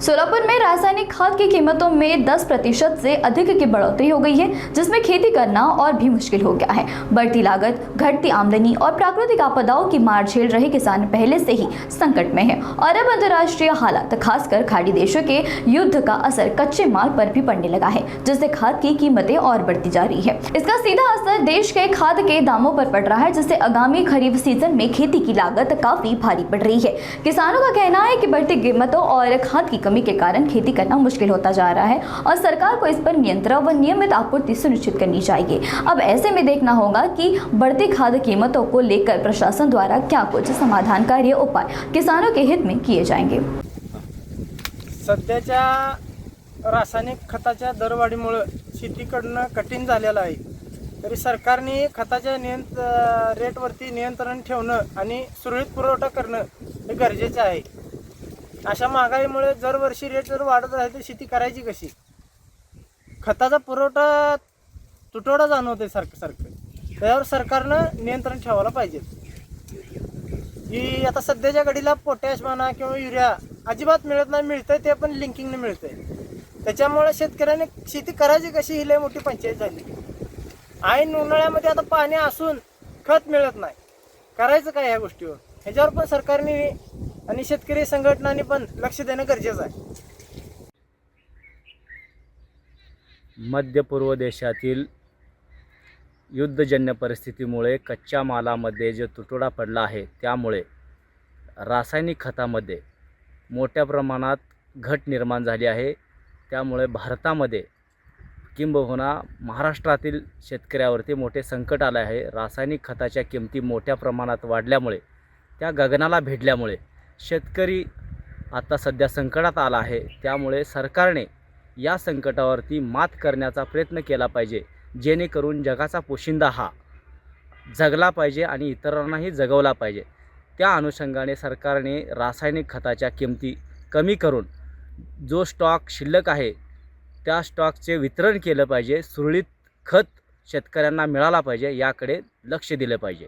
सोलापुर में रासायनिक खाद की कीमतों में 10% से अधिक की बढ़ोतरी हो गई है, जिसमें खेती करना और भी मुश्किल हो गया है। बढ़ती लागत, घटती आमदनी और प्राकृतिक आपदाओं की मार झेल रहे किसान पहले से ही संकट में है और अब अंतर्राष्ट्रीय हालात, खासकर खाड़ी देशों के युद्ध का असर कच्चे माल पर भी पड़ने लगा है, जिससे खाद की कीमतें और बढ़ती जा रही है। इसका सीधा असर देश के खाद के दामों पर पड़ रहा है, जिससे आगामी खरीफ सीजन में खेती की लागत काफी भारी पड़ रही है। किसानों का कहना है कि बढ़ती कीमतों और खाद की कमी के कारण खेती करना मुश्किल होता जा रहा है और सरकार को इस पर नियंत्रण व नियमित आपूर्ति सुनिश्चित करनी चाहिए। अब ऐसे में देखना होगा कि बढ़ती खाद कीमतों को लेकर प्रशासन द्वारा क्या कुछ समाधानकारी उपाय किसानों के हित में किए जाएंगे। सध्याच्या रासायनिक खताच्या दरवाढीमुळे शेती करणं कठीण झालेलं आहे। तरी सरकारने खताच्या रेटवरती नियंत्रण ठेवणं आणि सुरळीत पुरवठा करणं हे गरजेचं आहे। अशा महागाईमुळे दरवर्षी रेट जर वाढत राहिले तर शेती करायची कशी? खताचा पुरवठा तुटवडा जाणवतोय सारखं त्यावर सरकारनं नियंत्रण ठेवायला पाहिजे। की आता सध्याच्या घडीला पोटॅश म्हणा किंवा युरिया अजिबात मिळत नाही, मिळतंय ते पण लिंकिंगने मिळतंय। त्याच्यामुळे शेतकऱ्याने शेती करायची कशी ही लय मोठी पंचायत झाली। ऐन उन्हाळ्यामध्ये आता पाणी असून खत मिळत नाही, करायचं काय ह्या गोष्टीवर? ह्याच्यावर पण सरकारने आणि शेतकरी संघटनांनी पण लक्ष देणं गरजेचं आहे। मध्य पूर्व देशातील युद्धजन्य परिस्थितीमुळे कच्च्या मालामध्ये जो तुटवडा पडला आहे, त्यामुळे रासायनिक खतामध्ये मोठ्या प्रमाणात घट निर्माण झाली आहे। त्यामुळे भारतामध्ये किंबहुना महाराष्ट्रातील शेतकऱ्यावरती मोठे संकट आले आहे। रासायनिक खताच्या किमती मोठ्या प्रमाणात वाढल्यामुळे, त्या गगनाला भिडल्यामुळे शेतकरी आता सध्या संकटात आला आहे। त्यामुळे सरकारने या संकटावरती मात करण्याचा प्रयत्न केला पाहिजे, जेणेकरून जगाचा पोशिंदा हा जगला पाहिजे आणि इतरांनाही जगवला पाहिजे। त्या अनुषंगाने सरकारने रासायनिक खताच्या किमती कमी करून जो स्टॉक शिल्लक आहे त्या स्टॉकचे वितरण केलं पाहिजे। सुरळीत खत शेतकऱ्यांना मिळाला पाहिजे, याकडे लक्ष दिलं पाहिजे।